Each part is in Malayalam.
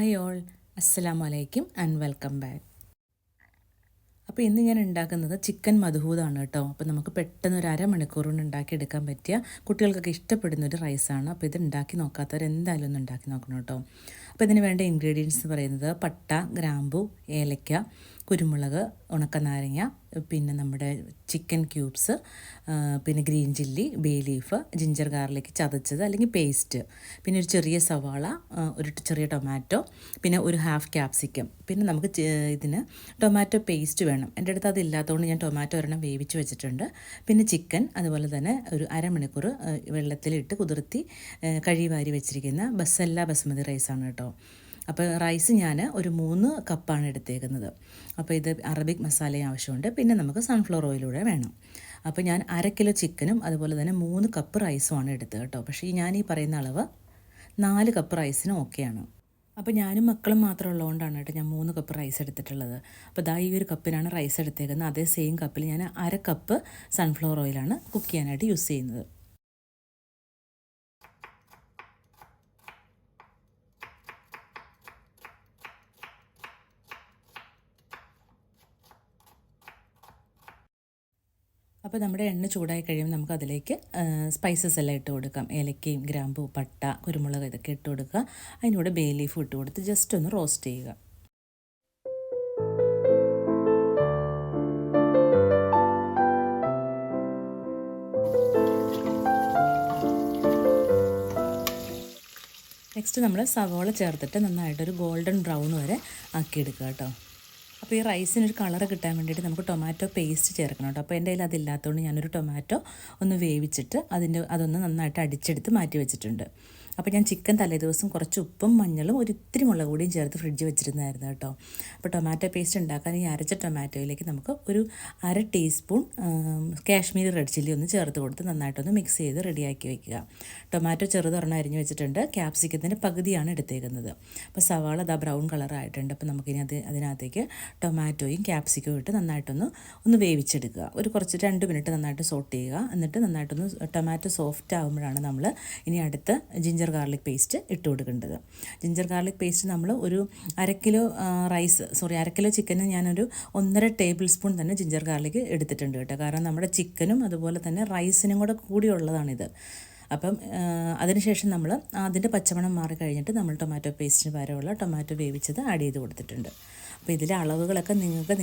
ഹായ് ഓൾ, അസ്സലാമു അലൈക്കും ആൻഡ് വെൽക്കം ബാക്ക്. അപ്പോൾ ഇന്ന് ഞാൻ ഉണ്ടാക്കുന്നത് ചിക്കൻ മധുഹൂദാണ് കേട്ടോ. അപ്പോൾ നമുക്ക് പെട്ടെന്ന് ഒരു അരമണിക്കൂർ കൊണ്ട് ഉണ്ടാക്കിയെടുക്കാൻ പറ്റിയ കുട്ടികൾക്കൊക്കെ ഇഷ്ടപ്പെടുന്ന ഒരു റൈസാണ്. അപ്പോൾ ഇത് ഉണ്ടാക്കി നോക്കാത്തവർ എന്തായാലും ഒന്ന് ഉണ്ടാക്കി നോക്കണം കേട്ടോ. അപ്പോൾ ഇതിന് വേണ്ട ഇൻഗ്രീഡിയൻസ് പറയുന്നത് പട്ട, ഗ്രാമ്പു, ഏലക്ക, കുരുമുളക്, ഉണക്കനാരങ്ങ, പിന്നെ നമ്മുടെ ചിക്കൻ ക്യൂബ്സ്, പിന്നെ green chilli, bay leaf, ginger garlic ചതച്ചത് അല്ലെങ്കിൽ പേസ്റ്റ്, പിന്നെ ഒരു ചെറിയ സവാള, ഒരു ചെറിയ ടൊമാറ്റോ, പിന്നെ ഒരു ഹാഫ് ക്യാപ്സിക്കം. പിന്നെ നമുക്ക് ഇതിന് ടൊമാറ്റോ പേസ്റ്റ് വേണം. എൻ്റെ അടുത്ത് അതില്ലാത്തതുകൊണ്ട് ഞാൻ ടൊമാറ്റോ ഒരെണ്ണം വേവിച്ച് വെച്ചിട്ടുണ്ട്. പിന്നെ ചിക്കൻ അതുപോലെ തന്നെ ഒരു അരമണിക്കൂർ വെള്ളത്തിലിട്ട് കുതിർത്തി കഴിവാരി വെച്ചിരിക്കുന്ന ബസല്ല ബസ്മതി റൈസാണ് കേട്ടോ. അപ്പോൾ റൈസ് ഞാൻ ഒരു 3 കപ്പാണ് എടുത്തേക്കുന്നത്. അപ്പോൾ ഇത് അറബിക് മസാലയും ആവശ്യമുണ്ട്. പിന്നെ നമുക്ക് സൺഫ്ലവർ ഓയിലൂടെ വേണം. അപ്പോൾ ഞാൻ 1/2 കിലോ ചിക്കനും അതുപോലെ തന്നെ 3 കപ്പ് റൈസുമാണ് എടുത്തത് കേട്ടോ. പക്ഷേ ഞാൻ ഈ പറയുന്ന അളവ് 4 കപ്പ് റൈസിന് ഓക്കെയാണ്. അപ്പോൾ ഞാനും മക്കളും മാത്രം ഉള്ളതുകൊണ്ടാണ് കേട്ടോ ഞാൻ 3 കപ്പ് റൈസ് എടുത്തിട്ടുള്ളത്. അപ്പോൾ ദാ ഈ ഒരു കപ്പിനാണ് റൈസ് എടുത്തേക്കുന്നത്. അതേ സെയിം കപ്പിൽ ഞാൻ 1/2 കപ്പ് സൺഫ്ലവർ ഓയിലാണ് കുക്ക് ചെയ്യാനായിട്ട് യൂസ് ചെയ്യുന്നത്. അപ്പോൾ നമ്മുടെ എണ്ണ ചൂടായി കഴിയുമ്പോൾ നമുക്ക് അതിലേക്ക് സ്പൈസസ് എല്ലാം ഇട്ട് കൊടുക്കാം. ഏലക്കയും ഗ്രാമ്പൂ, പട്ട, കുരുമുളക് ഇതൊക്കെ ഇട്ട് കൊടുക്കുക. അതിനൂടെ ബേ ലീഫ് ഇട്ട് കൊടുത്ത് ജസ്റ്റ് ഒന്ന് റോസ്റ്റ് ചെയ്യുക. നെക്സ്റ്റ് നമ്മൾ സവോള ചേർത്തിട്ട് നന്നായിട്ടൊരു ഗോൾഡൻ ബ്രൗൺ വരെ ആക്കിയെടുക്കുക കേട്ടോ. അപ്പോൾ ഈ റൈസിനൊരു കളർ കിട്ടാൻ വേണ്ടിയിട്ട് നമുക്ക് ടൊമാറ്റോ പേസ്റ്റ് ചേർക്കണം കേട്ടോ. അപ്പോൾ എൻ്റെ കയ്യിൽ അതില്ലാത്തതുകൊണ്ട് ഞാനൊരു ടൊമാറ്റോ ഒന്ന് വേവിച്ചിട്ട് അതൊന്ന് നന്നായിട്ട് അടിച്ചെടുത്ത് മാറ്റി വെച്ചിട്ടുണ്ട്. അപ്പോൾ ഞാൻ ചിക്കൻ തലേദിവസം കുറച്ച് ഉപ്പും മഞ്ഞളും ഒരിത്തിരി മുളക് പൊടിയും ചേർത്ത് ഫ്രിഡ്ജിൽ വെച്ചിരുന്നായിരുന്നു കേട്ടോ. അപ്പോൾ ടൊമാറ്റോ പേസ്റ്റ് ഉണ്ടാക്കാൻ ഈ അരച്ച ടൊമാറ്റോയിലേക്ക് നമുക്ക് ഒരു 1/2 ടീസ്പൂൺ കാശ്മീരി റെഡ് ചില്ലി ഒന്ന് ചേർത്ത് കൊടുത്ത് നന്നായിട്ടൊന്ന് മിക്സ് ചെയ്ത് റെഡിയാക്കി വയ്ക്കുക. ടൊമാറ്റോ ചെറുതൊരെണ്ണം അരിഞ്ഞ് വെച്ചിട്ടുണ്ട്. ക്യാപ്സിക്കത്തിൻ്റെ പകുതിയാണ് എടുത്തേക്കുന്നത്. അപ്പോൾ സവാള അതാ ബ്രൗൺ കളറായിട്ടുണ്ട്. അപ്പോൾ നമുക്കിനി അതിനകത്തേക്ക് ടൊമാറ്റോയും ക്യാപ്സിക്കവും ഇട്ട് നന്നായിട്ടൊന്ന് വേവിച്ചെടുക്കുക. ഒരു കുറച്ച് 2 മിനിറ്റ് നന്നായിട്ട് സോട്ട് ചെയ്യുക. എന്നിട്ട് നന്നായിട്ടൊന്ന് ടൊമാറ്റോ സോഫ്റ്റ് ആകുമ്പോഴാണ് നമ്മൾ ഇനി അടുത്ത് ജിഞ്ചർ ഗാർലിക് പേസ്റ്റ് ഇട്ട് കൊടുക്കേണ്ടത്. ജിഞ്ചർ ഗാർലിക് പേസ്റ്റ് നമ്മൾ ഒരു 1/2 കിലോ ചിക്കന് ഞാനൊരു 1.5 ടേബിൾ സ്പൂൺ തന്നെ ജിഞ്ചർ ഗാർലിക് എടുത്തിട്ടുണ്ട് കേട്ടോ. കാരണം നമ്മുടെ ചിക്കനും അതുപോലെ തന്നെ റൈസിനും കൂടിയുള്ളതാണിത്. അപ്പം അതിനുശേഷം നമ്മൾ അതിൻ്റെ പച്ചമണം മാറി കഴിഞ്ഞിട്ട് നമ്മൾ ടൊമാറ്റോ പേസ്റ്റിന് പകരമുള്ള ടൊമാറ്റോ വേവിച്ചത് ആഡ് ചെയ്ത് കൊടുത്തിട്ടുണ്ട്. അപ്പോൾ ഇതിലെ അളവുകളൊക്കെ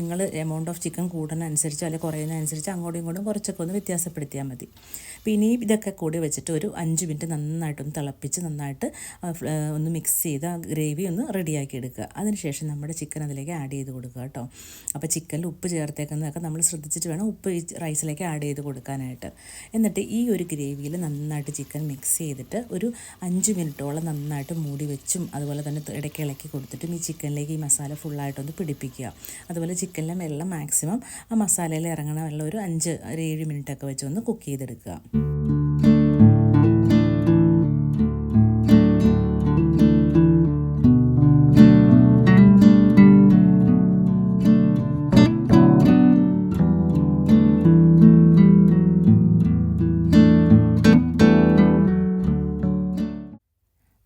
നിങ്ങൾ എമൗണ്ട് ഓഫ് ചിക്കൻ കൂടുന്നതനുസരിച്ചോ അല്ലെങ്കിൽ കുറയുന്നതനുസരിച്ച് അങ്ങോട്ടും ഇങ്ങോട്ടും കുറച്ചൊക്കെ ഒന്ന് വ്യത്യാസപ്പെടുത്തിയാൽ മതി. പിന്നെ ഇതൊക്കെ കൂടി വെച്ചിട്ട് ഒരു 5 മിനിറ്റ് നന്നായിട്ടൊന്ന് തിളപ്പിച്ച് നന്നായിട്ട് ഒന്ന് മിക്സ് ചെയ്ത് ആ ഗ്രേവി ഒന്ന് റെഡിയാക്കി എടുക്കുക. അതിനുശേഷം നമ്മുടെ ചിക്കൻ അതിലേക്ക് ആഡ് ചെയ്ത് കൊടുക്കുക കേട്ടോ. അപ്പോൾ ചിക്കനിൽ ഉപ്പ് ചേർത്തേക്കുന്നതൊക്കെ നമ്മൾ ശ്രദ്ധിച്ചിട്ട് വേണം ഉപ്പ് ഈ റൈസിലേക്ക് ആഡ് ചെയ്ത് കൊടുക്കാനായിട്ട്. എന്നിട്ട് ഈ ഒരു ഗ്രേവിയിൽ നന്നായിട്ട് ചിക്കൻ മിക്സ് ചെയ്തിട്ട് ഒരു 5 മിനിറ്റോളം നന്നായിട്ട് മൂടി വെച്ചും അതുപോലെ തന്നെ ഇടയ്ക്ക് ഇളക്കി കൊടുത്തിട്ടും ഈ ചിക്കനിലേക്ക് ഈ മസാല ഫുള്ളായിട്ടൊന്ന് പിടിപ്പിക്കുക. അതുപോലെ ചിക്കനിലെ വെള്ളം മാക്സിമം ആ മസാലയിൽ ഇറങ്ങണ വെള്ളം ഒരു 5-7 മിനിറ്റൊക്കെ വെച്ച് ഒന്ന് കുക്ക് ചെയ്തെടുക്കുക.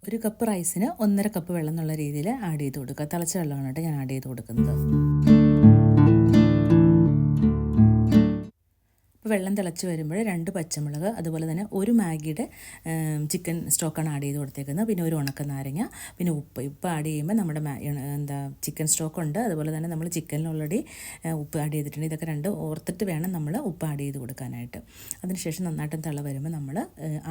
ഒരു കപ്പ് റൈസിന് 1.5 കപ്പ് വെള്ളം എന്നുള്ള രീതിയിൽ ആഡ് ചെയ്ത് കൊടുക്കുക. തിളച്ച വെള്ളമാണ് കേട്ടോ ഞാൻ ആഡ് ചെയ്ത് കൊടുക്കുന്നത്. വെള്ളം തിളച്ച് വരുമ്പോൾ 2 പച്ചമുളക് അതുപോലെ തന്നെ ഒരു മാഗിയുടെ ചിക്കൻ സ്റ്റോക്കാണ് ആഡ് ചെയ്ത് കൊടുത്തേക്കുന്നത്. പിന്നെ ഒരു ഉണക്കനാരങ്ങ, പിന്നെ ഉപ്പ് ആഡ് ചെയ്യുമ്പോൾ നമ്മുടെ ചിക്കൻ സ്റ്റോക്കുണ്ട്. അതുപോലെ തന്നെ നമ്മൾ ചിക്കനിൽ ഓൾറെഡി ഉപ്പ് ആഡ് ചെയ്തിട്ടുണ്ട്. ഇതൊക്കെ 2 ഓർത്തിട്ട് വേണം നമ്മൾ ഉപ്പ് ആഡ് ചെയ്ത് കൊടുക്കാനായിട്ട്. അതിനുശേഷം നന്നായിട്ട് തിള വരുമ്പോൾ നമ്മൾ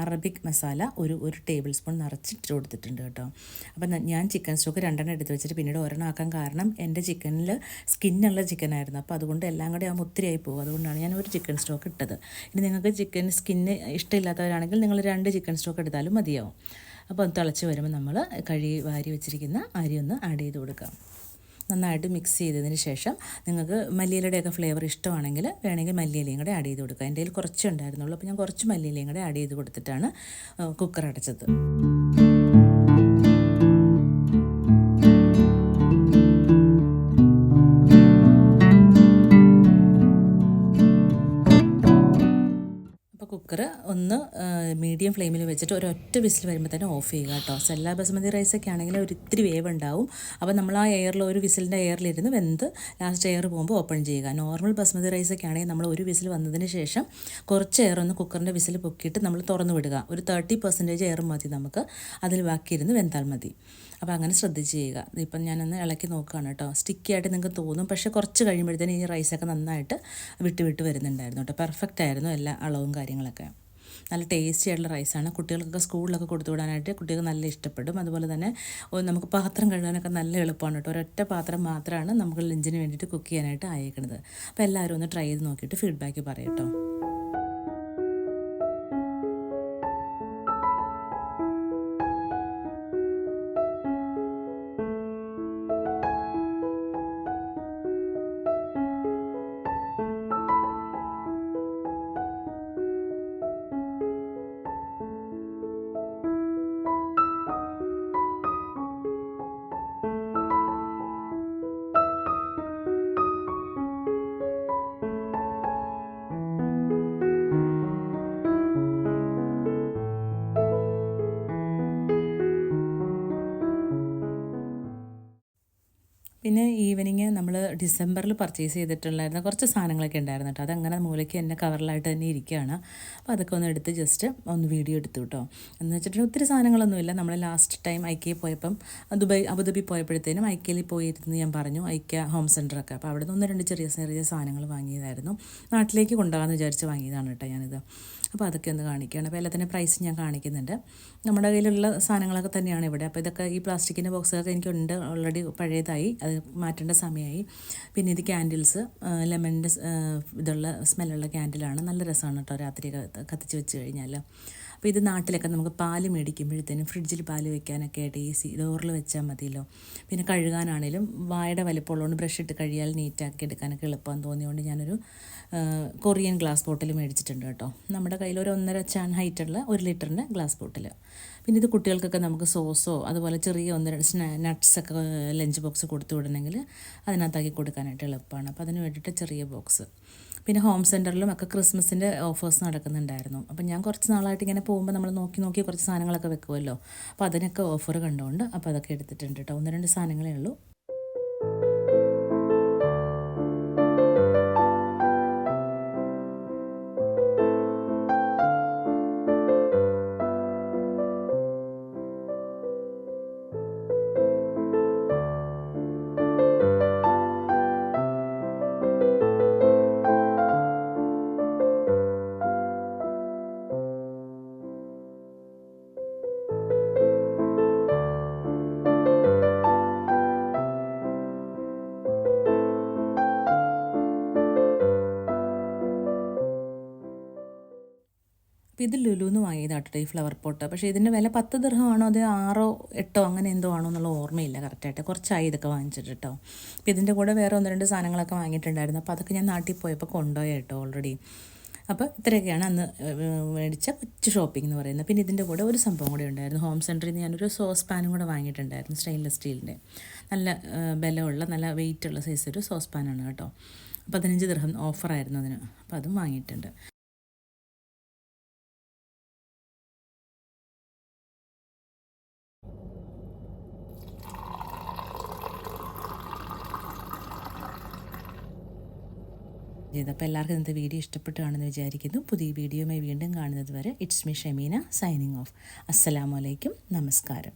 അറബിക് മസാല ഒരു ടേബിൾ സ്പൂൺ നിറച്ചിട്ട് കൊടുത്തിട്ടുണ്ട് കേട്ടോ. അപ്പം ഞാൻ ചിക്കൻ സ്റ്റോക്ക് 2 എടുത്ത് വെച്ചിട്ട് പിന്നീട് ഒരെണ്ണം ആക്കാൻ കാരണം എൻ്റെ ചിക്കനിൽ സ്കിന്നുള്ള ചിക്കനായിരുന്നു. അപ്പോൾ അതുകൊണ്ട് എല്ലാം കൂടെ ആകുമ്പോൾ ഒത്തിരിയായി പോകും. അതുകൊണ്ടാണ് ഞാൻ ഒരു ചിക്കൻ സ്റ്റോക്ക് ഇട്ടത്. ഇനി നിങ്ങൾക്ക് ചിക്കൻ സ്കിന്ന് ഇഷ്ടമില്ലാത്തവരാണെങ്കിൽ നിങ്ങൾ 2 ചിക്കൻ സ്റ്റോക്ക് എടുത്താലും മതിയാവും. അപ്പോൾ അത് തിളച്ച് വരുമ്പോൾ നമ്മൾ വാരി വെച്ചിരിക്കുന്ന അരി ഒന്ന് ആഡ് ചെയ്ത് കൊടുക്കാം. നന്നായിട്ട് മിക്സ് ചെയ്തതിന് ശേഷം നിങ്ങൾക്ക് മല്ലിയിലയുടെയൊക്കെ ഫ്ലേവർ ഇഷ്ടമാണെങ്കിൽ വേണമെങ്കിൽ മല്ലിയിലയും കൂടെ ആഡ് ചെയ്ത് കൊടുക്കുക. എൻ്റെ കയ്യിൽ കുറച്ചേ ഉണ്ടായിരുന്നുള്ളൂ. അപ്പോൾ ഞാൻ കുറച്ച് മല്ലിയിലയും കൂടെ ആഡ് ചെയ്ത് കൊടുത്തിട്ടാണ് കുക്കർ അടച്ചത്. കുക്കർ ഒന്ന് മീഡിയം ഫ്ലെയിമിൽ വെച്ചിട്ട് ഒരൊറ്റ വിസിൽ വരുമ്പോൾ തന്നെ ഓഫ് ചെയ്യുക കേട്ടോ. സെല്ല ബസ്മതി റൈസൊക്കെ ആണെങ്കിൽ ഒരു ഇത്തിരി വേവ് ഉണ്ടാവും. അപ്പോൾ നമ്മൾ ആ എയറിൽ ഒരു വിസിലിൻ്റെ എയറിലിരുന്ന് വെന്ത് ലാസ്റ്റ് എയർ പോകുമ്പോൾ ഓപ്പൺ ചെയ്യുക. നോർമൽ ബസ്മതി റൈസൊക്കെ ആണെങ്കിൽ നമ്മൾ ഒരു വിസിൽ വന്നതിന് ശേഷം കുറച്ച് എയർ ഒന്ന് കുക്കറിൻ്റെ വിസിൽ പൊക്കിയിട്ട് നമ്മൾ തുറന്നു വിടുക. ഒരു 30% എയർ മതി നമുക്ക്, അതിൽ ബാക്കിയിരുന്ന് വെന്താൽ മതി. അപ്പോൾ അങ്ങനെ ശ്രദ്ധിച്ച് ചെയ്യുക. ഇപ്പം ഞാനൊന്ന് ഇളക്കി നോക്കുകയാണ് കേട്ടോ. സ്റ്റിക്കി ആയിട്ട് നിങ്ങൾക്ക് തോന്നും, പക്ഷേ കുറച്ച് കഴിയുമ്പോഴത്തേനും ഈ റൈസൊക്കെ നന്നായിട്ട് വിട്ട് വരുന്നുണ്ടായിരുന്നു കേട്ടോ. പെർഫെക്റ്റ് ആയിരുന്നു എല്ലാ അളവും കാര്യങ്ങളൊക്കെ. നല്ല ടേസ്റ്റി ആയിട്ടുള്ള റൈസാണ്. കുട്ടികൾക്കൊക്കെ സ്കൂളിലൊക്കെ കൊടുത്തു വിടാനായിട്ട് കുട്ടികൾക്ക് നല്ല ഇഷ്ടപ്പെടും. അതുപോലെ തന്നെ നമുക്ക് പാത്രം കഴുകാനൊക്കെ നല്ല എളുപ്പമാണ് കേട്ടോ. ഒരൊറ്റ പാത്രം മാത്രമാണ് നമുക്ക് ലഞ്ചിന് വേണ്ടിയിട്ട് കുക്ക് ചെയ്യാനായിട്ട് അയക്കുന്നത്. അപ്പോൾ എല്ലാവരും ഒന്ന് ട്രൈ ചെയ്ത് നോക്കിയിട്ട് ഫീഡ്ബാക്ക് പറയാം കേട്ടോ. പിന്നെ ഈവനിങ് നമ്മൾ ഡിസംബറിൽ പർച്ചേസ് ചെയ്തിട്ടുണ്ടായിരുന്ന കുറച്ച് സാധനങ്ങളൊക്കെ ഉണ്ടായിരുന്നു കേട്ടോ. അതങ്ങനെ മൂലയ്ക്ക് തന്നെ കവറിലായിട്ട് തന്നെ ഇരിക്കുകയാണ്. അപ്പോൾ അതൊക്കെ ഒന്ന് എടുത്ത് ജസ്റ്റ് ഒന്ന് വീഡിയോ എടുത്തു കേട്ടോ. എന്ന് വെച്ചിട്ടുണ്ടെങ്കിൽ ഒത്തിരി സാധനങ്ങളൊന്നുമില്ല. നമ്മൾ ലാസ്റ്റ് ടൈം ഐക്യയിൽ പോയപ്പം അബുദാബി പോയപ്പോഴത്തേനും ഐക്യയിൽ പോയിരുന്നു ഞാൻ പറഞ്ഞു, ഐക്യ ഹോം സെൻറ്ററൊക്കെ. അപ്പോൾ അവിടെ നിന്ന് 1-2 ചെറിയ സാധനങ്ങൾ വാങ്ങിയതായിരുന്നു. നാട്ടിലേക്ക് കൊണ്ടുപോകാമെന്ന് വിചാരിച്ച് വാങ്ങിയതാണ് കേട്ടോ ഞാനിത്. അപ്പോൾ അതൊക്കെ ഒന്ന് കാണിക്കുകയാണ്. അപ്പോൾ എല്ലാത്തിൻ്റെ പ്രൈസ് ഞാൻ കാണിക്കുന്നുണ്ട്. നമ്മുടെ കയ്യിലുള്ള സാധനങ്ങളൊക്കെ തന്നെയാണ് ഇവിടെ. അപ്പോൾ ഇതൊക്കെ ഈ പ്ലാസ്റ്റിക്കിൻ്റെ ബോക്സുകളൊക്കെ എനിക്കുണ്ട് ഓൾറെഡി, പഴയതായി, അത് മാറ്റേണ്ട സമയമായി. പിന്നെ ഇത് ക്യാൻഡിൽസ്, ലെമണിൻ്റെ ഇതുള്ള സ്മെല്ലുള്ള ക്യാൻഡിലാണ്. നല്ല രസമാണ് കേട്ടോ രാത്രി കത്തിച്ച് വെച്ച് കഴിഞ്ഞാൽ. അപ്പോൾ ഇത് നാട്ടിലൊക്കെ നമുക്ക് പാല് മേടിക്കുമ്പോഴത്തേനും ഫ്രിഡ്ജിൽ പാല് വെക്കാനൊക്കെ ആയിട്ട് ഈസി, ഡോറിൽ വെച്ചാൽ മതിയല്ലോ. പിന്നെ കഴുകാനാണേലും വായുടെ വലിപ്പമുള്ളതുകൊണ്ട് ബ്രഷ് ഇട്ട് കഴിയാൽ നീറ്റാക്കി എടുക്കാനൊക്കെ എളുപ്പമെന്ന് തോന്നിയതുകൊണ്ട് ഞാനൊരു കൊറിയൻ ഗ്ലാസ് ബോട്ടിൽ മേടിച്ചിട്ടുണ്ട് കേട്ടോ. നമ്മുടെ കയ്യിൽ ഒരു 1.5 ചാൻ ഹൈറ്റുള്ള 1 ലിറ്ററിൻ്റെ ഗ്ലാസ് ബോട്ടിൽ. പിന്നെ ഇത് കുട്ടികൾക്കൊക്കെ നമുക്ക് സോസോ അതുപോലെ ചെറിയ 1-2 നട്ട്സൊക്കെ ലഞ്ച് ബോക്സ് കൊടുത്തു വിടണമെങ്കിൽ അതിനകത്താക്കി കൊടുക്കാനായിട്ട് എളുപ്പമാണ്. അപ്പോൾ അതിന് വേണ്ടിയിട്ട് ചെറിയ ബോക്സ്. പിന്നെ ഹോം സെൻറ്ററിലും ഒക്കെ ക്രിസ്മസിൻ്റെ ഓഫേഴ്സ് നടക്കുന്നുണ്ടായിരുന്നു. അപ്പം ഞാൻ കുറച്ച് നാളായിട്ട് ഇങ്ങനെ പോകുമ്പോൾ നമ്മൾ നോക്കി കുറച്ച് സാധനങ്ങളൊക്കെ വെക്കുമല്ലോ. അപ്പോൾ അതിനൊക്കെ ഓഫർ കണ്ടുകൊണ്ട് അപ്പോൾ അതൊക്കെ എടുത്തിട്ടുണ്ട് കേട്ടോ. 1-2 സാധനങ്ങളേ ഉള്ളൂ. അപ്പോൾ ഇത് ലുലുന്ന് വാങ്ങിയതാട്ടോ ഈ ഫ്ലവർ പോട്ട്. പക്ഷേ ഇതിൻ്റെ വില 10 ദിർഹമാണോ അത് 6-8 അങ്ങനെ എന്തോ ആണോ എന്നുള്ള ഓർമ്മയില്ല കറക്റ്റായിട്ട്. കുറച്ചായി ഇതൊക്കെ വാങ്ങിച്ചിട്ട് കേട്ടോ. അപ്പോൾ ഇതിൻ്റെ കൂടെ വേറെ 1-2 സാധനങ്ങളൊക്കെ വാങ്ങിയിട്ടുണ്ടായിരുന്നു. അപ്പോൾ അതൊക്കെ ഞാൻ നാട്ടിൽ പോയപ്പോൾ കൊണ്ടുപോയി കേട്ടോ ഓൾറെഡി. അപ്പോൾ ഇത്രയൊക്കെയാണ് അന്ന് മേടിച്ച കൊച്ചു ഷോപ്പിംഗ് എന്ന് പറയുന്നത്. പിന്നെ ഇതിൻ്റെ കൂടെ ഒരു സംഭവം കൂടെ ഉണ്ടായിരുന്നു. ഹോം സെൻറ്ററിൽ നിന്ന് ഞാനൊരു സോസ് പാനും കൂടെ വാങ്ങിയിട്ടുണ്ടായിരുന്നു, സ്റ്റെയിൻലെസ് സ്റ്റീലിൻ്റെ. നല്ല ബലമുള്ള നല്ല വെയിറ്റുള്ള സൈസ് ഒരു സോസ് പാനാണ് കേട്ടോ. 15 ദിർഹം ഓഫറായിരുന്നു അതിന്. അപ്പോൾ അതും വാങ്ങിയിട്ടുണ്ട്. അപ്പോൾ എല്ലാവർക്കും ഇന്നത്തെ വീഡിയോ ഇഷ്ടപ്പെട്ടു കാണുമെന്ന് വിചാരിക്കുന്നു. പുതിയ വീഡിയോയുമായി വീണ്ടും കാണുന്നത് വരെ it's me Shameena signing off. അസ്സലാമു അലൈക്കും, നമസ്കാരം.